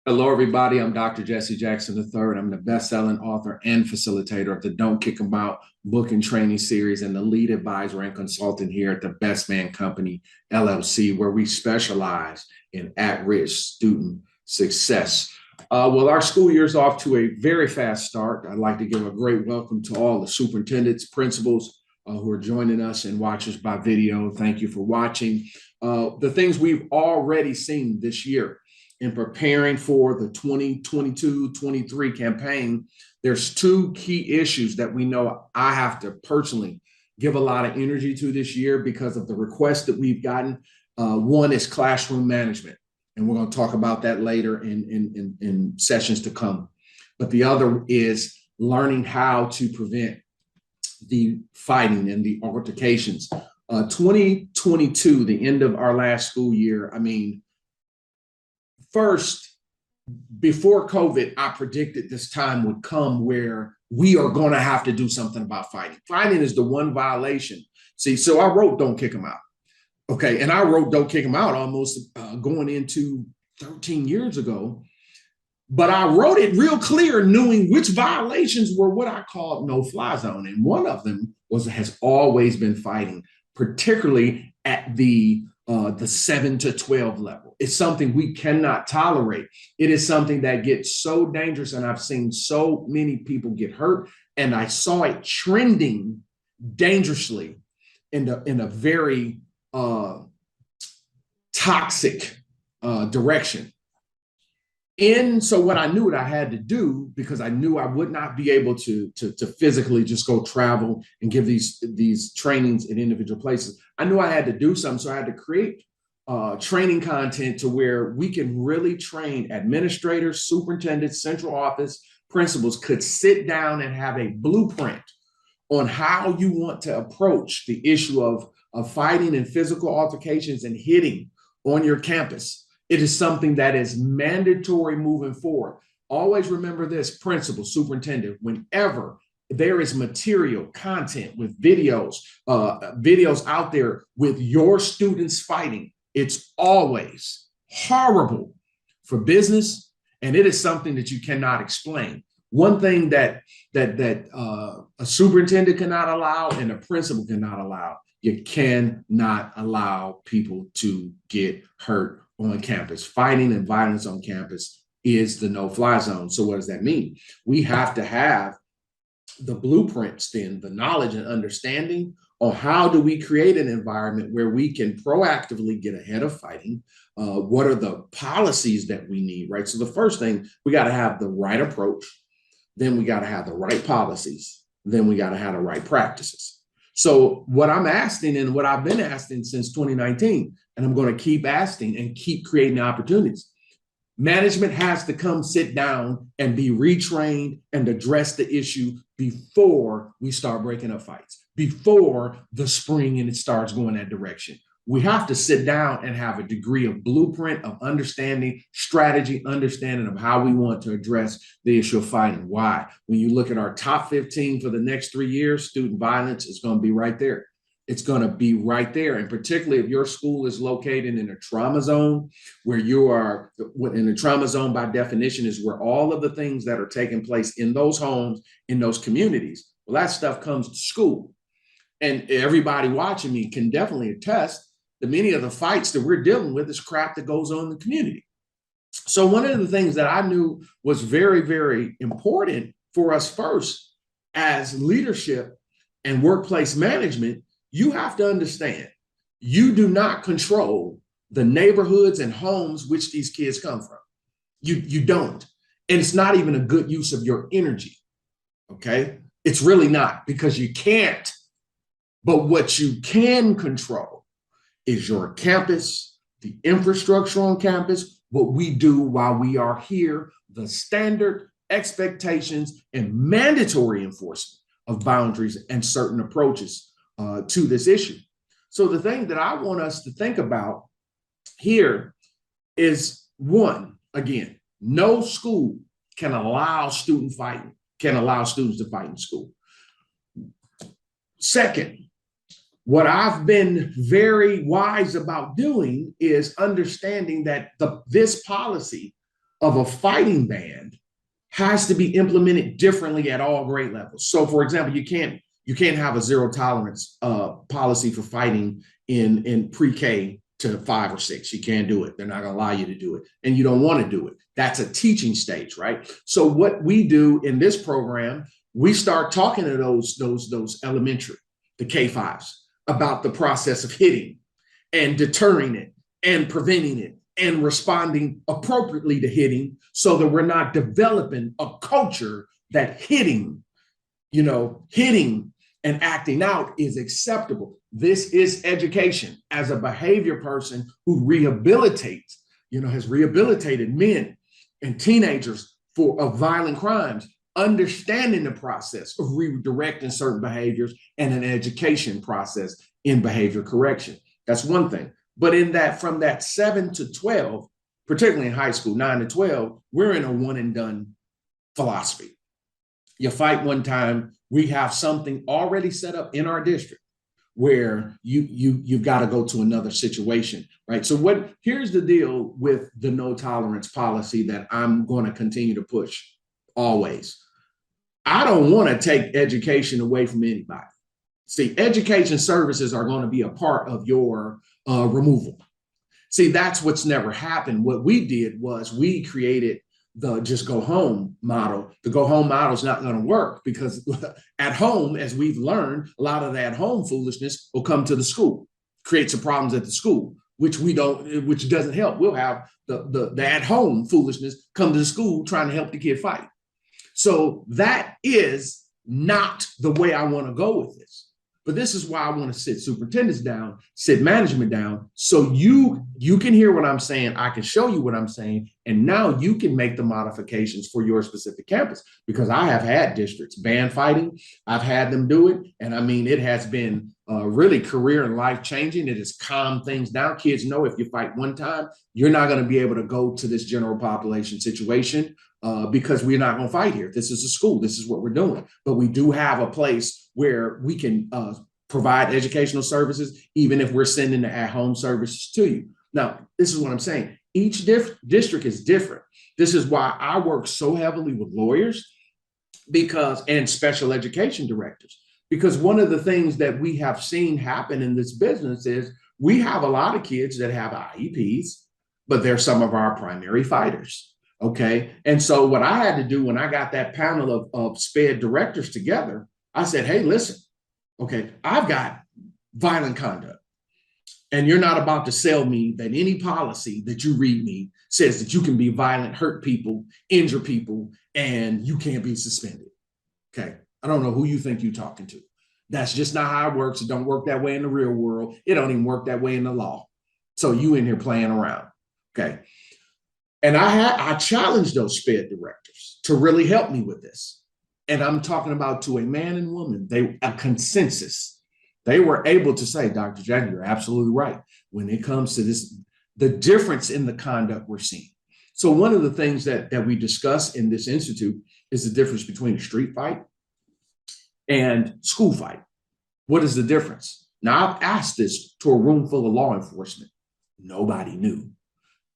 Hello, everybody. I'm Dr. Jesse Jackson III. I'm the best-selling author and facilitator of the Don't Kick 'Em Out book and training series and the lead advisor and consultant here at the Best Man Company, LLC, where we specialize in at-risk student success. Our school year is off to a very fast start. I'd like to give a great welcome to all the superintendents, principals who are joining us and watch us by video. Thank you for watching. The things we've already seen this year in preparing for the 2022-23 campaign, there's two key issues that we know I have to personally give a lot of energy to this year because of the requests that we've gotten. One is classroom management, and we're going to talk about that later in sessions to come. But the other is learning how to prevent the fighting and the altercations. 2022, the end of our last school year, first, before COVID, I predicted this time would come where we are going to have to do something about fighting. Fighting is the one violation. See, so I wrote Don't Kick 'Em Out. Okay, and I wrote Don't Kick 'Em Out almost going into 13 years ago. But I wrote it real clear, knowing which violations were what I called no-fly zone. And one of them has always been fighting, particularly at the 7 to 12 level. It's something we cannot tolerate. It is something that gets so dangerous, and I've seen so many people get hurt, and I saw it trending dangerously in a very toxic direction. And so what I knew what I had to do, because I knew I would not be able to physically just go travel and give these trainings in individual places, I knew I had to do something. So I had to create training content to where we can really train administrators, superintendents, central office, principals could sit down and have a blueprint on how you want to approach the issue of fighting and physical altercations and hitting on your campus. It is something that is mandatory moving forward. Always remember this, principal, superintendent, whenever there is material, content with videos out there with your students fighting, it's always horrible for business, and it is something that you cannot explain. One thing that a superintendent cannot allow and a principal cannot allow, you cannot allow people to get hurt on campus. Fighting and violence on campus is the no-fly zone. So what does that mean? We have to have the blueprints, then the knowledge and understanding on how do we create an environment where we can proactively get ahead of fighting. What are the policies that we need, right? So the first thing, we got to have the right approach. Then we got to have the right policies. Then we got to have the right practices. So what I'm asking and what I've been asking since 2019, and I'm going to keep asking and keep creating opportunities, management has to come sit down and be retrained and address the issue before we start breaking up fights, before the spring and it starts going that direction. We have to sit down and have a degree of blueprint of understanding, strategy, understanding of how we want to address the issue of fighting. Why? When you look at our top 15 for the next 3 years, student violence is going to be right there. It's going to be right there. And particularly if your school is located in a trauma zone, where you are in a trauma zone by definition is where all of the things that are taking place in those homes, in those communities, well, that stuff comes to school. And everybody watching me can definitely attest that many of the fights that we're dealing with is crap that goes on in the community. So one of the things that I knew was very, very important for us first as leadership and workplace management, you have to understand, you do not control the neighborhoods and homes which these kids come from. You don't. And it's not even a good use of your energy, okay? It's really not, because you can't. But what you can control is your campus, the infrastructure on campus, what we do while we are here, the standard expectations and mandatory enforcement of boundaries and certain approaches to this issue. So the thing that I want us to think about here is, one, again, no school can allow student fighting, can allow students to fight in school. Second, what I've been very wise about doing is understanding that this policy of a fighting ban has to be implemented differently at all grade levels. So, for example, you can't have a zero tolerance policy for fighting in pre-K to 5 or 6. You can't do it. They're not going to allow you to do it, and you don't want to do it. That's a teaching stage, right? So, what we do in this program, we start talking to those elementary, the K-5s, about the process of hitting and deterring it and preventing it and responding appropriately to hitting, so that we're not developing a culture that hitting and acting out is acceptable. This is education. As a behavior person who rehabilitates, has rehabilitated men and teenagers of violent crimes, understanding the process of redirecting certain behaviors and an education process in behavior correction. That's one thing. But from that 7 to 12, particularly in high school, 9 to 12, we're in a one and done philosophy. You fight one time, we have something already set up in our district where you've got to go to another situation, right? So here's the deal with the no tolerance policy that I'm going to continue to push always. I don't want to take education away from anybody. See, education services are going to be a part of your removal. See, that's what's never happened. What we did was we created the just go home model. The go home model is not going to work because at home, as we've learned, a lot of that home foolishness will come to the school, create some problems at the school, which doesn't help. We'll have the at home foolishness come to the school trying to help the kid fight. So that is not the way I want to go with this. But this is why I want to sit superintendents down, sit management down, so you can hear what I'm saying. I can show you what I'm saying. And now you can make the modifications for your specific campus, because I have had districts ban fighting. I've had them do it. And I mean, it has been really career and life changing. It has calmed things down. Kids know if you fight one time, you're not going to be able to go to this general population situation because we're not going to fight here. This is a school. This is what we're doing. But we do have a place where we can provide educational services, even if we're sending the at-home services to you. Now, this is what I'm saying. Each district is different. This is why I work so heavily with lawyers and special education directors, because one of the things that we have seen happen in this business is we have a lot of kids that have IEPs, but they're some of our primary fighters. Okay. And so what I had to do when I got that panel of SPED directors together, I said, hey, listen, okay, I've got violent conduct, and you're not about to sell me that any policy that you read me says that you can be violent, hurt people, injure people, and you can't be suspended. Okay. I don't know who you think you're talking to. That's just not how it works. It don't work that way in the real world. It don't even work that way in the law. So you in here playing around. Okay. And I challenged those SPED directors to really help me with this. And I'm talking about to a man and woman, a consensus. They were able to say, Dr. Jack, you're absolutely right. When it comes to this, the difference in the conduct we're seeing. So one of the things that we discuss in this institute is the difference between a street fight and school fight. What is the difference? Now, I've asked this to a room full of law enforcement. Nobody knew.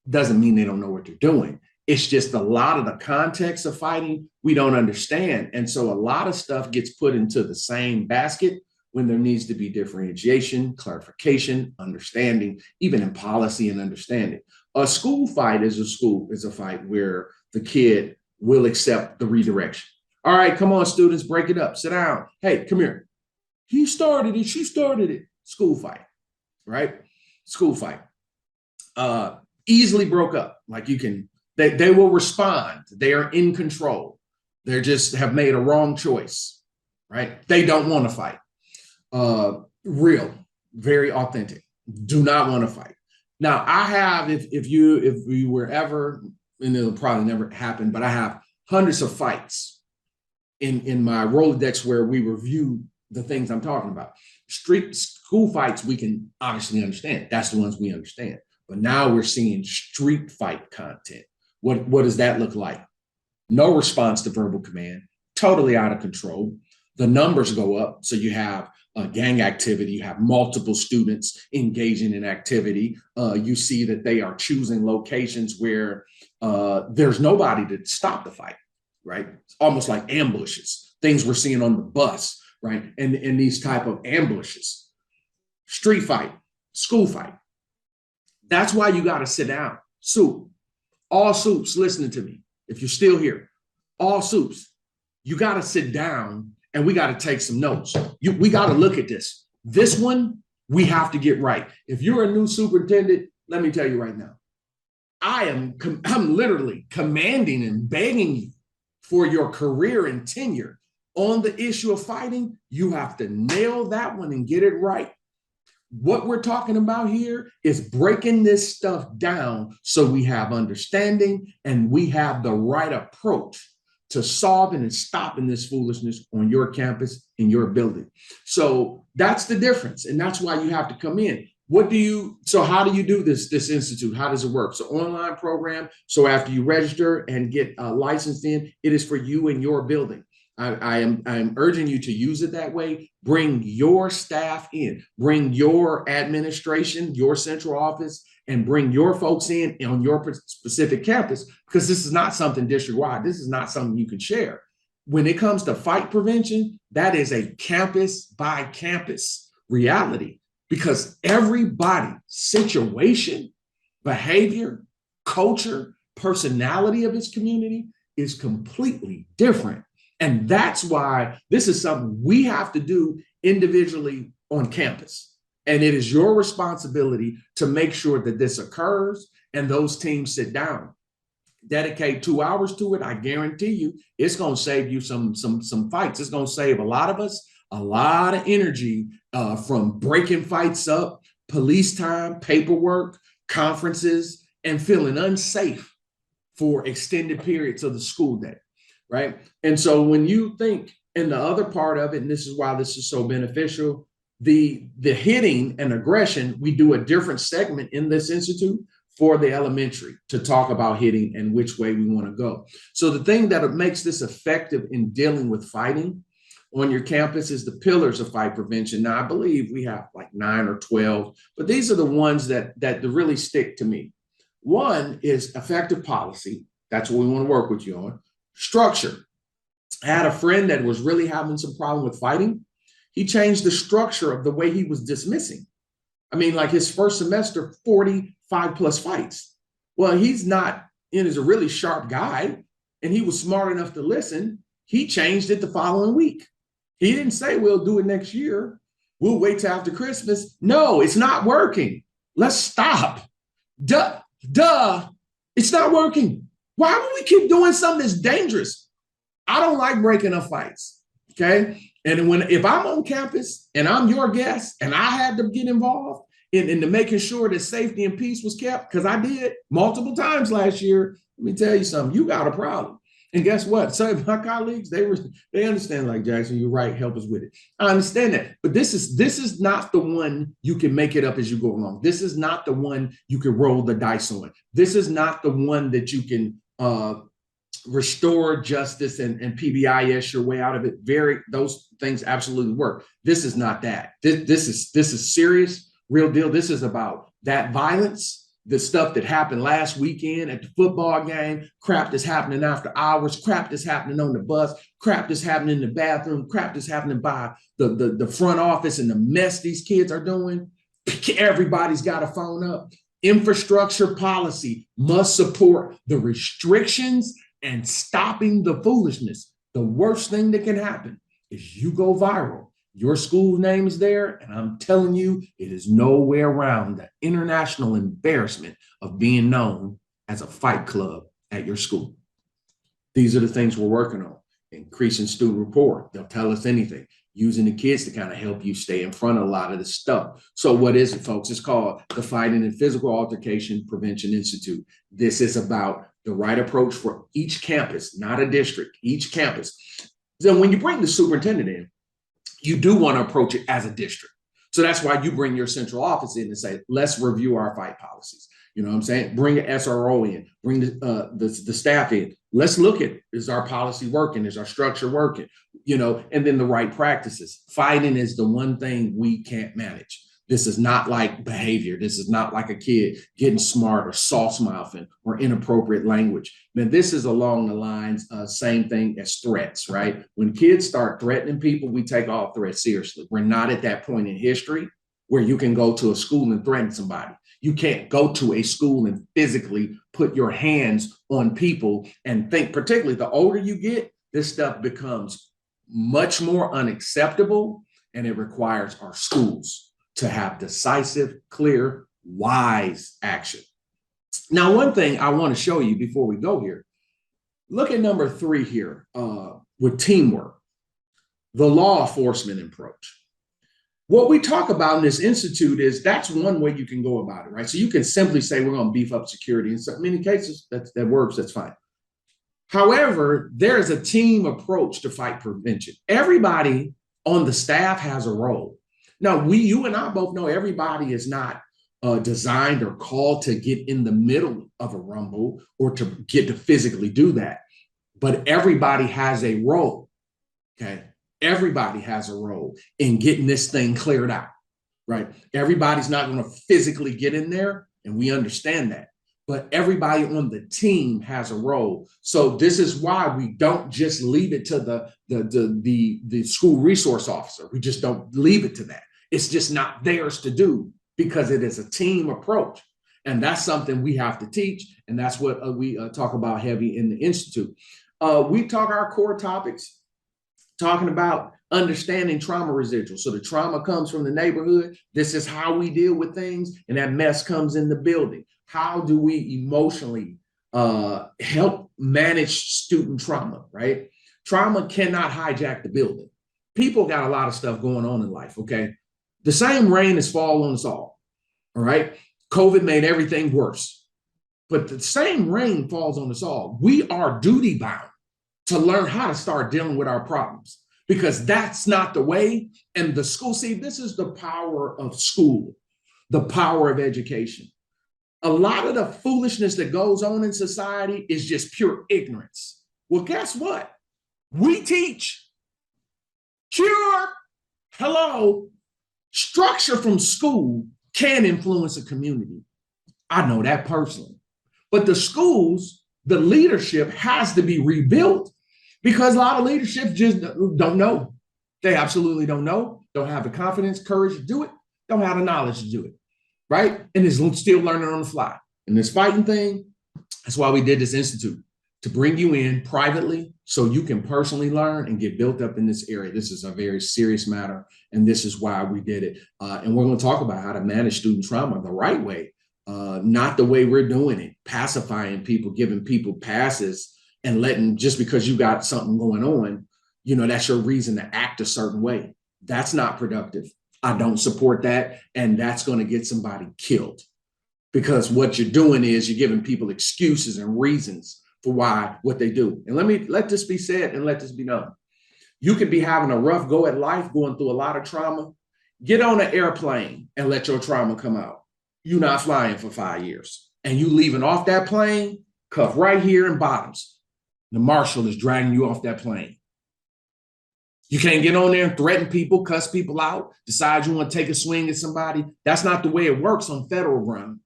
Doesn't mean they don't know what they're doing. It's just a lot of the context of fighting we don't understand. And so a lot of stuff gets put into the same basket when there needs to be differentiation, clarification, understanding, even in policy and understanding. A school fight is a fight where the kid will accept the redirection. All right, come on, students, break it up. Sit down. Hey, come here. He started it. She started it. School fight, right? School fight. Easily broke up. Like they will respond. They are in control. They just have made a wrong choice, right? They don't want to fight. Real, very authentic. Do not want to fight. Now, I have, if you were ever, and it'll probably never happen, but I have hundreds of fights in my Rolodex where we review the things I'm talking about. School fights, we can obviously understand. That's the ones we understand. But now we're seeing street fight content. What does that look like? No response to verbal command, totally out of control. the numbers go up. So you have gang activity, you have multiple students engaging in activity. You see that they are choosing locations where there's nobody to stop the fight, right? It's almost like ambushes, things we're seeing on the bus, right? And these type of ambushes, street fight, school fight. That's why you got to sit down. Soup, all soups, listening to me. If you're still here, all soups, you got to sit down and we got to take some notes. We got to look at this. This one, we have to get right. If you're a new superintendent, let me tell you right now, I'm literally commanding and begging you for your career and tenure on the issue of fighting. You have to nail that one and get it right. What we're talking about here is breaking this stuff down so we have understanding and we have the right approach to solving and stopping this foolishness on your campus, in your building. So that's the difference. And that's why you have to come in. So how do you do this institute? How does it work? So online program. So after you register and get licensed in, it is for you and your building. I am urging you to use it that way. Bring your staff in, bring your administration, your central office, and bring your folks in on your specific campus, because this is not something district-wide. This is not something you can share. When it comes to fight prevention, that is a campus by campus reality, because everybody's situation, behavior, culture, personality of its community is completely different. And that's why this is something we have to do individually on campus. And it is your responsibility to make sure that this occurs and those teams sit down. Dedicate 2 hours to it. I guarantee you it's going to save you some fights. It's going to save a lot of us a lot of energy from breaking fights up, police time, paperwork, conferences, and feeling unsafe for extended periods of the school day. Right. And so when you think, and the other part of it, and this is why this is so beneficial, the hitting and aggression, we do a different segment in this institute for the elementary to talk about hitting and which way we want to go. So the thing that makes this effective in dealing with fighting on your campus is the pillars of fight prevention. Now, I believe we have like 9 or 12, but these are the ones that really stick to me. One is effective policy. That's what we want to work with you on. Structure. I had a friend that was really having some problem with fighting. He changed the structure of the way he was dismissing. I mean, like his first semester, 45 plus fights. Well, he's a really sharp guy, and he was smart enough to listen. He changed it the following week. He didn't say, we'll do it next year. We'll wait till after Christmas. No, it's not working. Let's stop. Duh. It's not working. Why would we keep doing something that's dangerous? I don't like breaking up fights, okay? And if I'm on campus and I'm your guest and I had to get involved in making sure that safety and peace was kept, because I did multiple times last year, let me tell you something, you got a problem. And guess what? So my colleagues, they understand, like, Jackson, you're right, help us with it. I understand that. But this is not the one you can make it up as you go along. This is not the one you can roll the dice on. This is not the one that you can restore justice and PBIS your way out of it. Those things absolutely work. This is not that. This is serious, real deal. This is about that violence, the stuff that happened last weekend at the football game, crap that's happening after hours, crap that's happening on the bus, crap that's happening in the bathroom, crap that's happening by the front office, and the mess these kids are doing. Everybody's got a phone up. Infrastructure policy must support the restrictions and stopping the foolishness. The worst thing that can happen is you go viral. Your school name is there, and I'm telling you, it is nowhere around the international embarrassment of being known as a fight club at your school. These are the things we're working on. Increasing student rapport. They'll tell us anything. Using the kids to kind of help you stay in front of a lot of this stuff. So what is it, folks? It's called the Fighting and Physical Altercation Prevention Institute. This is about the right approach for each campus, not a district, each campus. Then when you bring the superintendent in, you do want to approach it as a district. So that's why you bring your central office in and say, let's review our fight policies. You know what I'm saying? Bring an SRO in, bring the staff in. Let's look at, is our policy working? Is our structure working? and then the right practices. Fighting is the one thing we can't manage. This is not like behavior. This is not like a kid getting smart or soft mouthing or inappropriate language. Man, this is along the lines, same thing as threats, right? When kids start threatening people, we take all threats seriously. We're not at that point in history where you can go to a school and threaten somebody. You can't go to a school and physically put your hands on people and think, particularly the older you get, this stuff becomes much more unacceptable, and it requires our schools to have decisive, clear, wise action. Now, one thing I want to show you before we go here, look at number 3 here with teamwork, the law enforcement approach. What we talk about in this institute is that's one way you can go about it, right? So you can simply say we're going to beef up security. In so many cases, that works, that's fine. However, there is a team approach to fight prevention. Everybody on the staff has a role. Now, you and I both know everybody is not designed or called to get in the middle of a rumble or to get to physically do that. But everybody has a role, okay? Everybody has a role in getting this thing cleared out, right? Everybody's not going to physically get in there, and we understand that. But everybody on the team has a role. So this is why we don't just leave it to the school resource officer. We just don't leave it to that. It's just not theirs to do because it is a team approach. And that's something we have to teach. And that's what we talk about heavy in the Institute. We talk our core topics, talking about understanding trauma residuals. So the trauma comes from the neighborhood. This is how we deal with things. And that mess comes in the building. How do we emotionally help manage student trauma, right? Trauma cannot hijack the building. People got a lot of stuff going on in life, okay? The same rain has fallen on us all right? COVID made everything worse, but the same rain falls on us all. We are duty bound to learn how to start dealing with our problems because that's not the way. And the school, see, this is the power of school, the power of education. A lot of the foolishness that goes on in society is just pure ignorance. Well, guess what? We teach cure, hello, structure from school can influence a community. I know that personally. But the schools, the leadership has to be rebuilt because a lot of leadership just don't know. They absolutely don't know, don't have the confidence, courage to do it, don't have the knowledge to do it, right? And is still learning on the fly. And this fighting thing, that's why we did this institute, to bring you in privately so you can personally learn and get built up in this area. This is a very serious matter, and this is why we did it. And we're going to talk about how to manage student trauma the right way, not the way we're doing it, pacifying people, giving people passes and letting, just because you got something going on, that's your reason to act a certain way. That's not productive. I don't support that, and that's going to get somebody killed because what you're doing is you're giving people excuses and reasons for what they do. And let this be said and let this be known. You could be having a rough go at life, going through a lot of trauma. Get on an airplane and let your trauma come out. You're not flying for 5 years. And you leaving off that plane, cuff right here in bottoms. The marshal is dragging you off that plane. You can't get on there and threaten people, cuss people out, decide you want to take a swing at somebody. That's not the way it works on federal ground.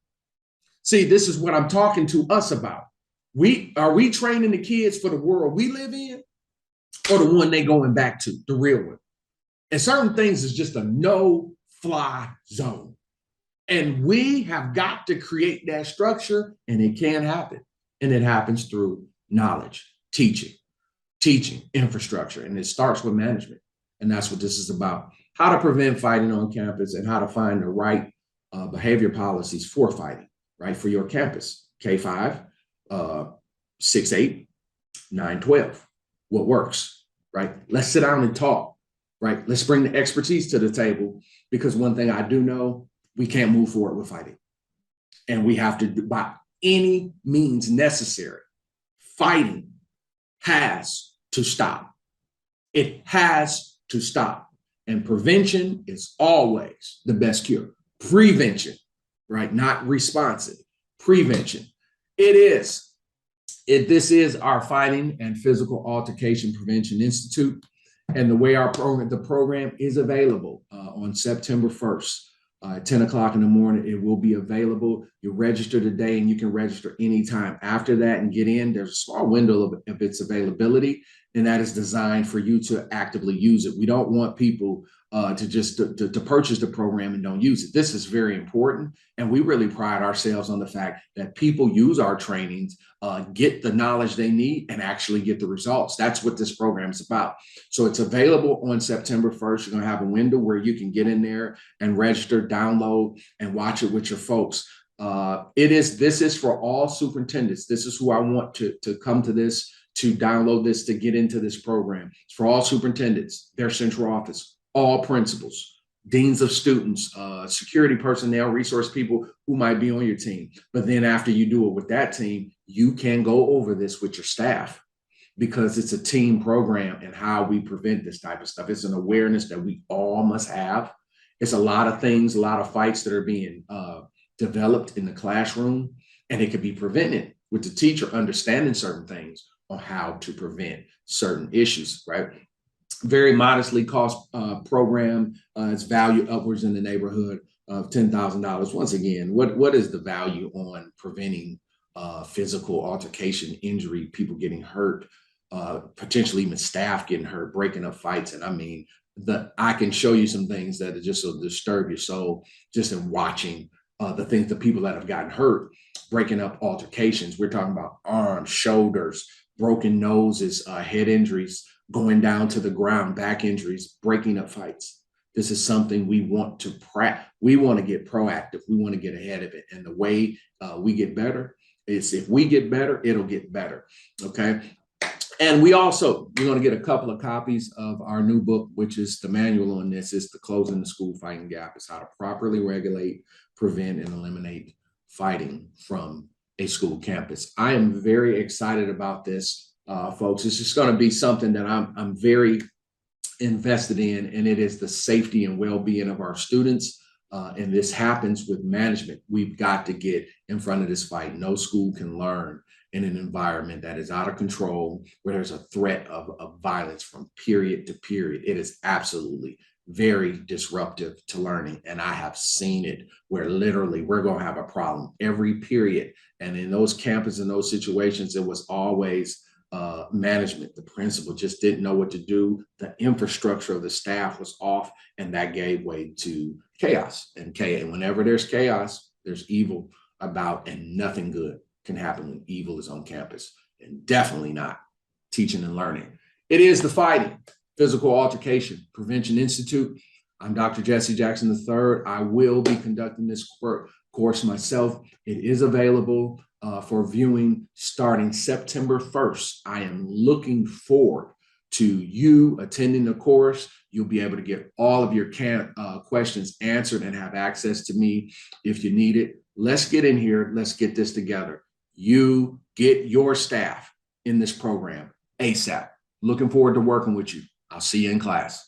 See, this is what I'm talking to us about. Are we training the kids for the world we live in or the one they going back to, the real one? And certain things is just a no-fly zone. And we have got to create that structure, and it can happen. And it happens through knowledge, teaching, infrastructure, and it starts with management. And that's what this is about. How to prevent fighting on campus and how to find the right behavior policies for fighting, right, for your campus. K-5, 6-8, 9-12. What works, right? Let's sit down and talk, right? Let's bring the expertise to the table because one thing I do know, we can't move forward with fighting. And we have to, by any means necessary, fighting has to stop. It has to stop. And prevention is always the best cure. Prevention, right? Not responsive. Prevention. This is our Fighting and Physical Altercation Prevention Institute. And the way the program is available on September 1st. At 10 o'clock in the morning, it will be available. You register today and you can register anytime after that and get in. There's a small window of its availability, and that is designed for you to actively use it. We don't want people to just to purchase the program and don't use it. This is very important, and we really pride ourselves on the fact that people use our trainings, get the knowledge they need, and actually get the results. That's what this program is about. So it's available on September 1st. You're going to have a window where you can get in there and register, download, and watch it with your folks. This is for all superintendents. This is who I want to come to this, to download this, to get into this program. It's for all superintendents, their central office, all principals, deans of students, security personnel, resource people who might be on your team. But then after you do it with that team, you can go over this with your staff, because it's a team program and how we prevent this type of stuff. It's an awareness that we all must have. It's a lot of things, a lot of fights that are being developed in the classroom, and it can be prevented with the teacher understanding certain things on how to prevent certain issues, right? Very modestly cost program. It's valued upwards in the neighborhood of $10,000. Once again, what is the value on preventing physical altercation, injury, people getting hurt, potentially even staff getting hurt, breaking up fights? And I mean, I can show you some things that just will disturb your soul just in watching the people that have gotten hurt, breaking up altercations. We're talking about arms, shoulders, broken noses, head injuries, going down to the ground, back injuries, breaking up fights. This is something we want to we want to get proactive. We want to get ahead of it. And the way we get better is, if we get better, it'll get better. Okay. And we're going to get a couple of copies of our new book, which is the manual on this. It's the Closing the School Fighting Gap. It's how to properly regulate, prevent, and eliminate fighting from a school campus. I am very excited about this, folks. It's just going to be something that I'm very invested in, and it is the safety and well-being of our students. And this happens with management. We've got to get in front of this fight. No school can learn in an environment that is out of control, where there's a threat of violence from period to period. It is absolutely very disruptive to learning. And I have seen it where literally we're going to have a problem every period. And in those campuses, in those situations, it was always management. The principal just didn't know what to do. The infrastructure of the staff was off, and that gave way to chaos. And whenever there's chaos, there's evil about, and nothing good can happen when evil is on campus, and definitely not teaching and learning. It is the Fighting Physical Altercation Prevention Institute. I'm Dr. Jesse Jackson III. I will be conducting this course myself. It is available for viewing starting September 1st. I am looking forward to you attending the course. You'll be able to get all of your questions answered and have access to me if you need it. Let's get in here. Let's get this together. You get your staff in this program ASAP. Looking forward to working with you. I'll see you in class.